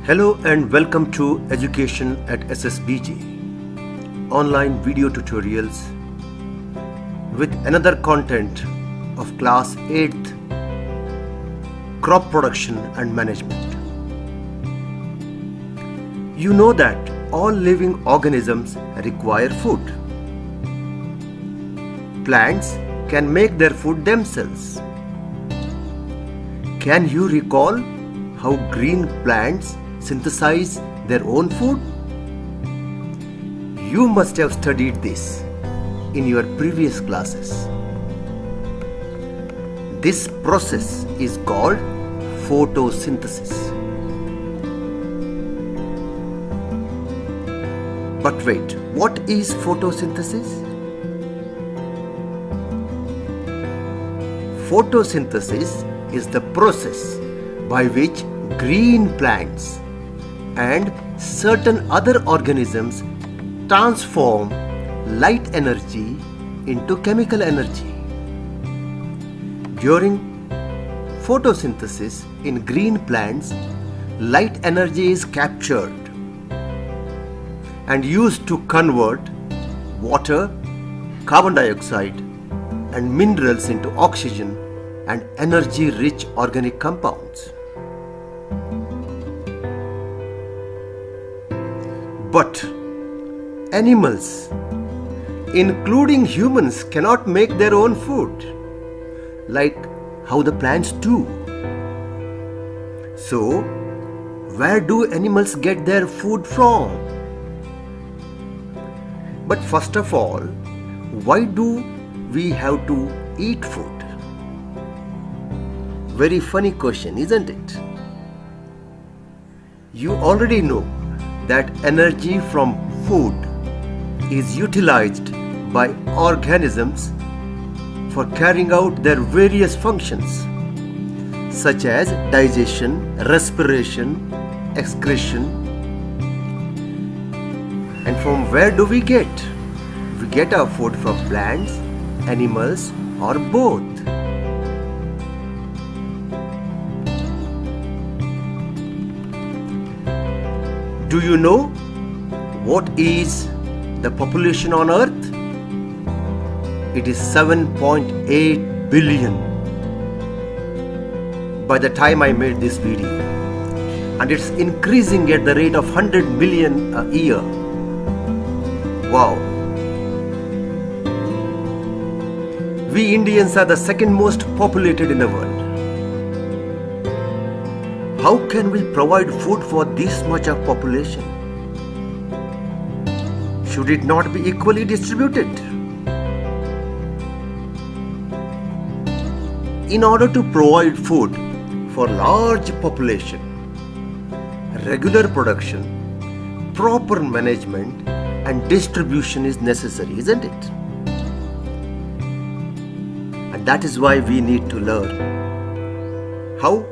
Hello and welcome to Education at SSBG, online video tutorials with another content of class 8th, crop production and management. You know that all living organisms require food. Plants can make their food themselves. Can you recall how green plants synthesize their own food? You must have studied this in your previous classes. This process is called photosynthesis. But wait, what is photosynthesis? Photosynthesis is the process by which green plants and certain other organisms transform light energy into chemical energy. During photosynthesis in green plants, light energy is captured and used to convert water, carbon dioxide, and minerals into oxygen and energy-rich organic compounds. But animals, including humans, cannot make their own food, like how the plants do. So, where do animals get their food from? But first of all, why do we have to eat food? Very funny question, isn't it? You already know that energy from food is utilized by organisms for carrying out their various functions such as digestion, respiration, excretion. And from where do we get? We get our food from plants, animals, or both. Do you know what is the population on Earth? It is 7.8 billion by the time I made this video, and it's increasing at the rate of 100 million a year. Wow! We Indians are the second most populated in the world. How can we provide food for this much of population? Should it not be equally distributed? In order to provide food for large population, regular production, proper management and distribution is necessary, isn't it? And that is why we need to learn how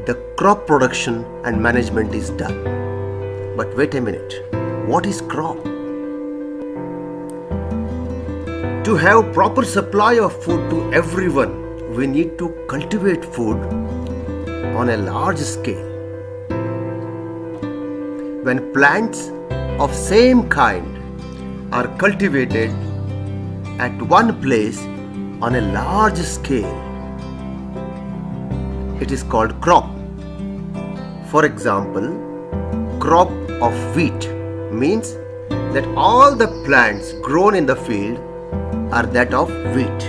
the crop production and management is done. But wait a minute, what is crop? To have proper supply of food to everyone, we need to cultivate food on a large scale. When plants of same kind are cultivated at one place on a large scale, it is called crop. For example, crop of wheat means that all the plants grown in the field are that of wheat.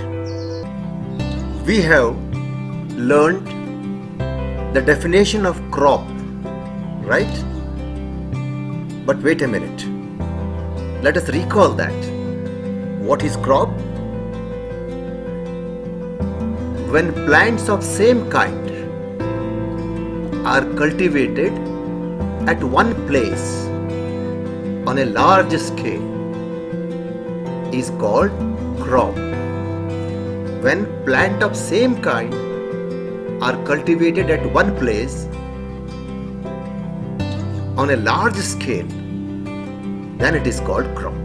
We have learned the definition of crop, right? But wait a minute. Let us recall that. What is crop? When plants of same kind are cultivated at one place on a large scale is called crop. When plants of same kind are cultivated at one place on a large scale, then it is called crop.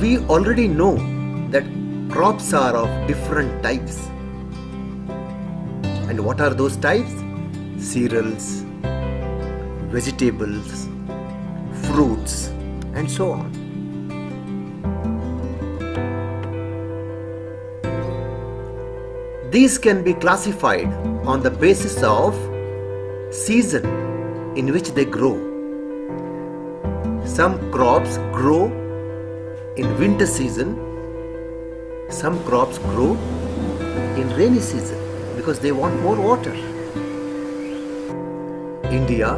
We already know that crops are of different types. And what are those types? cereals, vegetables, fruits, and so on. These can be classified on the basis of season in which they grow. Some crops grow in winter season, some crops grow in rainy season because they want more water. India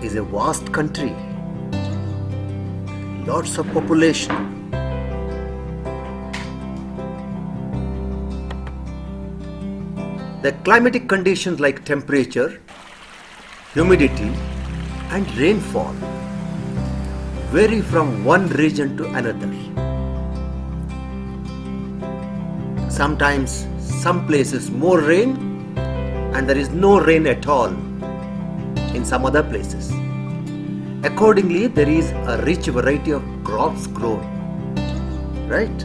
is a vast country, lots of population. The climatic conditions like temperature, humidity, and rainfall vary from one region to another. Sometimes some places more rain and there is no rain at all in some other places. Accordingly, there is a rich variety of crops grown, right?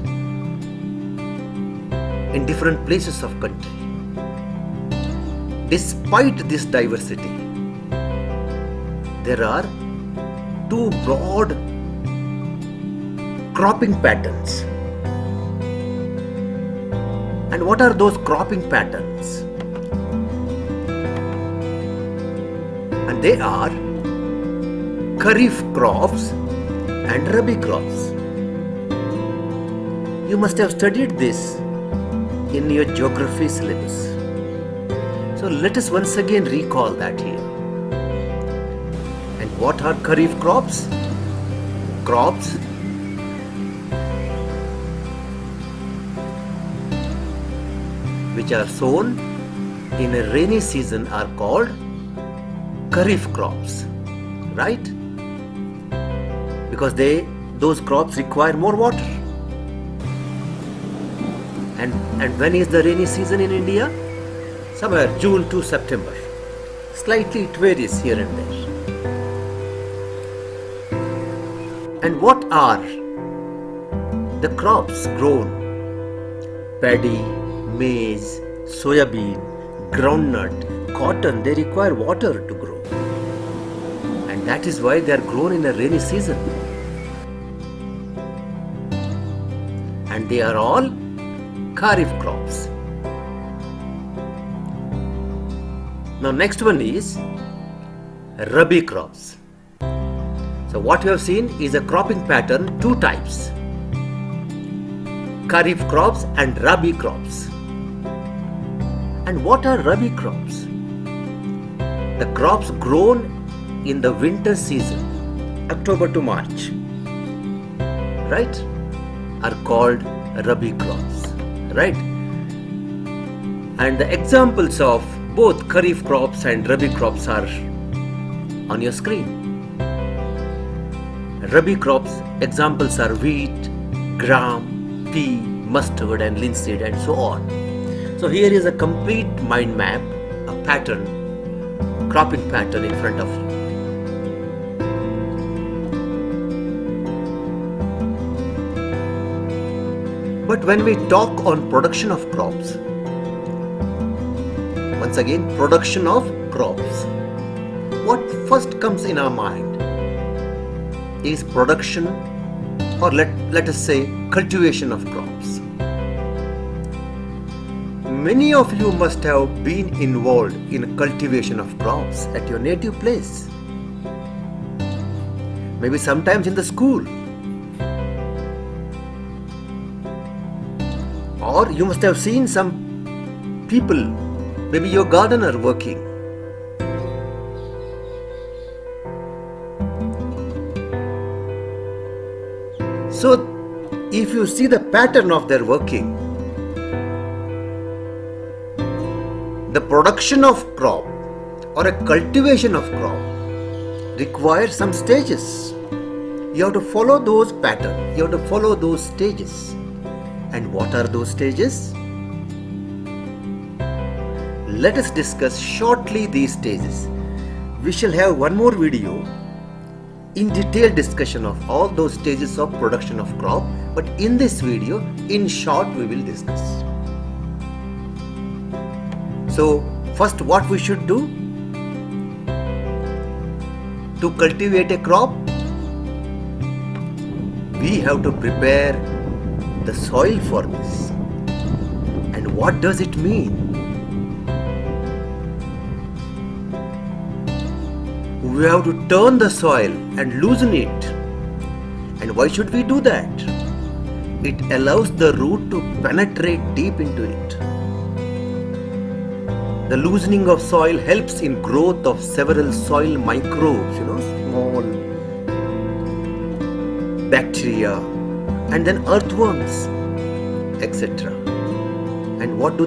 In different places of country. Despite this diversity, there are two broad cropping patterns. And what are those cropping patterns? And they are Kharif crops and Rabi crops. You must have studied this in your geography syllabus. So let us once again recall that here. And what are Kharif crops? Crops which are sown in a rainy season are called Kharif crops, right? Because those crops require more water. And when is the rainy season in India? Somewhere June to September. Slightly it varies here and there. And what are the crops grown? Paddy, maize, soyabean, groundnut, cotton, they require water to grow. And that is why they are grown in a rainy season. And they are all Kharif crops. Now next one is Rabi crops. So what we have seen is a cropping pattern, two types. Kharif crops and Rabi crops. And what are Rabi crops? The crops grown in the winter season, October to March, right, are called Rabi crops, right? And the examples of both Kharif crops and Rabi crops are on your screen. Rabi crops examples are wheat, gram, pea, mustard and linseed and so on. So here is a complete mind map, a pattern, cropping pattern in front of you. But when we talk on production of crops, once again, production of crops, what first comes in our mind is production, or let us say cultivation of crops. Many of you must have been involved in cultivation of crops at your native place. Maybe sometimes in the school. Or you must have seen some people, maybe your gardener working. So if you see the pattern of their working, the production of crop or a cultivation of crop requires some stages. You have to follow those patterns, you have to follow those stages. And what are those stages? Let us discuss shortly these stages. We shall have one more video in detailed discussion of all those stages of production of crop, but in this video, in short, we will discuss. So, first what we should do? to cultivate a crop, we have to prepare the soil for this. And what does it mean? We have to turn the soil and loosen it. And why should we do that? It allows the root to penetrate deep into it. The loosening of soil helps in growth of several soil microbes, small bacteria, and then earthworms, etc. And what do?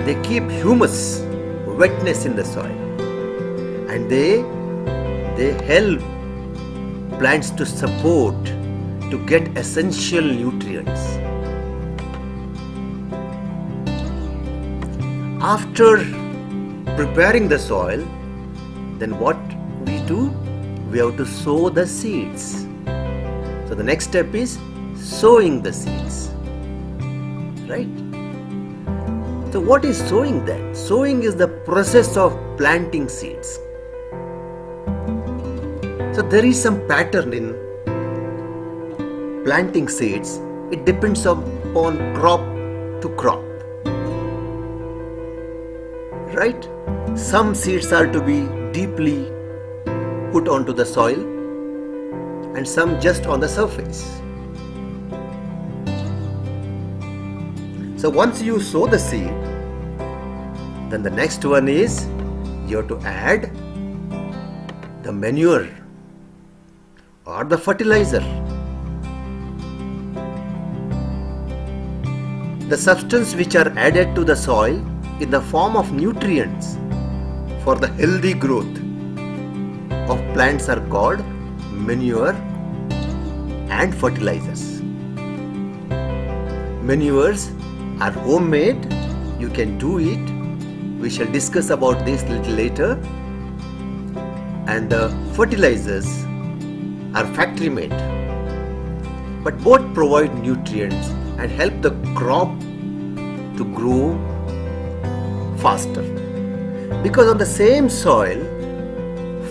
They keep humus, wetness in the soil, and they help plants to support, to get essential nutrients. After preparing the soil, then what we do? We have to sow the seeds. So the next step is sowing the seeds. Right? So what is sowing then? Sowing is the process of planting seeds. So there is some pattern in planting seeds. It depends upon crop to crop. Right? Some seeds are to be deeply put onto the soil and some just on the surface. So once you sow the seed, then the next one is you have to add the manure or the fertilizer. The substance which are added to the soil in the form of nutrients for the healthy growth of plants are called manure and fertilizers. Manures are homemade, you can do it. We shall discuss about this little later. And the fertilizers are factory made, but both provide nutrients and help the crop to grow faster. Because on the same soil,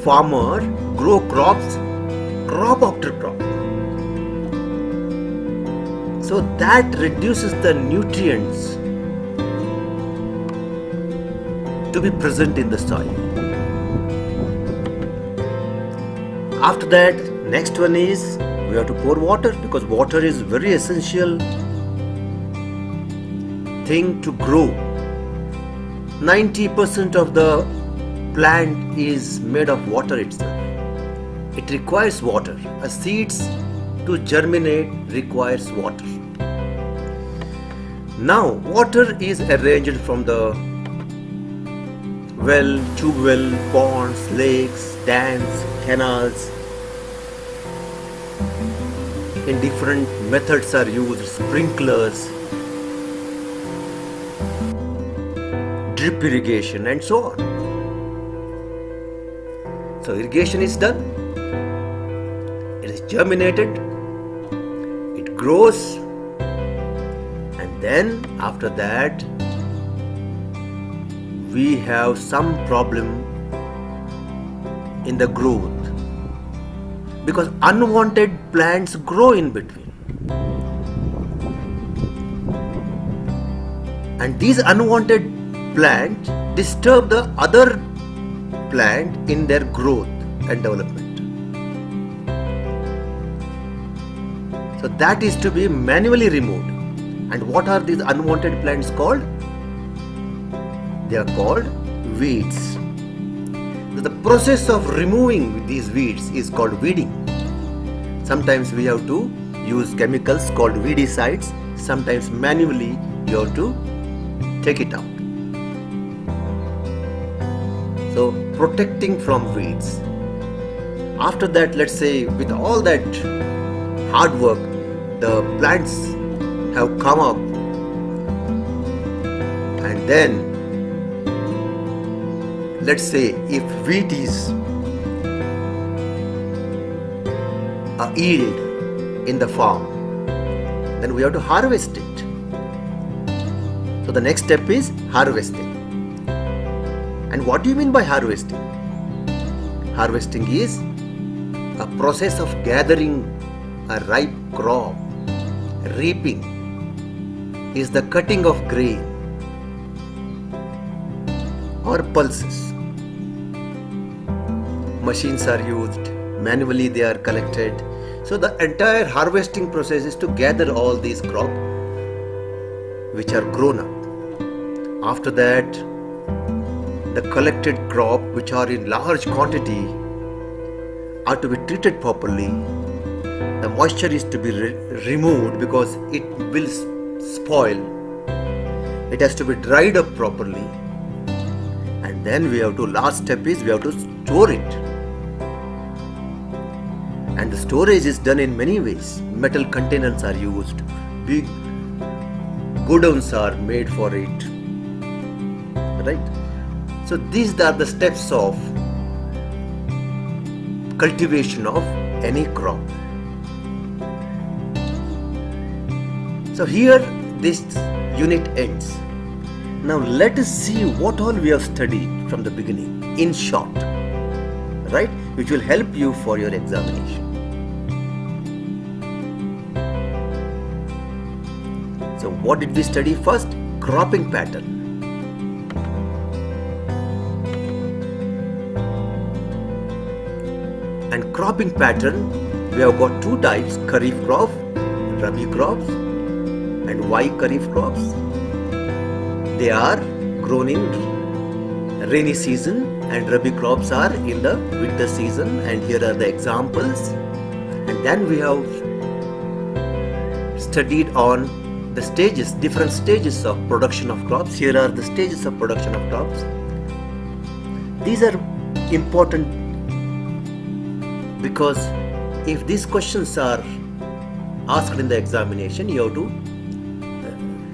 farmer grow crops, crop after crop. So that reduces the nutrients to be present in the soil. After that, next one is we have to pour water, because water is very essential thing to grow. 90% of the plant is made of water itself. It requires water. A seeds to germinate requires water. Now, water is arranged from the well, tube well, ponds, lakes, dams, canals. In different methods are used, sprinklers, drip irrigation, and so on. So irrigation is done. It is germinated. It grows. And then after that, we have some problem in the growth, because unwanted plants grow in between. And these unwanted plants disturb the other plant in their growth and development. So that is to be manually removed. And what are these unwanted plants called? They are called weeds. So the process of removing these weeds is called weeding. Sometimes we have to use chemicals called weedicides. Sometimes manually you have to take it out. So protecting from weeds. After that, let's say with all that hard work, the plants have come up, and then let's say if wheat is a yield in the farm, then we have to harvest it. So the next step is harvesting. And what do you mean by harvesting? Harvesting is a process of gathering a ripe crop. Reaping is the cutting of grain or pulses. Machines are used, manually they are collected. So the entire harvesting process is to gather all these crops which are grown up. After that, the collected crop which are in large quantity are to be treated properly. The moisture is to be removed because it will spoil. It has to be dried up properly. And then last step is we have to store it. And the storage is done in many ways. Metal containers are used. Big godowns are made for it. Right? So these are the steps of cultivation of any crop. So here this unit ends. Now let us see what all we have studied from the beginning in short, right? Which will help you for your examination. So what did we study first? Cropping pattern. And cropping pattern, we have got two types, Kharif crop, Rabi crops, and why Kharif crops? They are grown in rainy season and Rabi crops are in the winter season, and here are the examples. And then we have studied on the stages, different stages of production of crops. Here are the stages of production of crops. These are important because if these questions are asked in the examination, you have to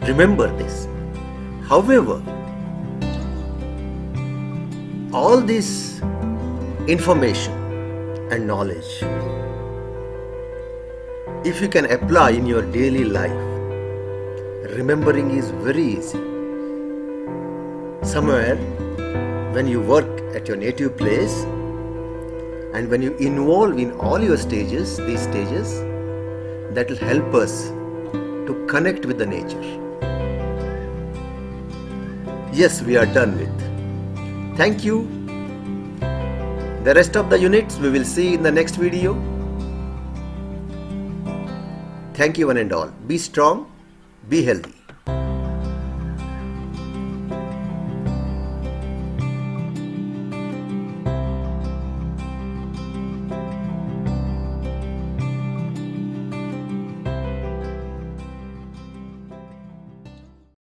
remember this. However, all this information and knowledge, if you can apply in your daily life, remembering is very easy. Somewhere when you work at your native place and when you involve in all your stages, these stages, that will help us to connect with the nature. Yes, we are done with. Thank you. The rest of the units we will see in the next video. Thank you one and all. Be strong, be healthy.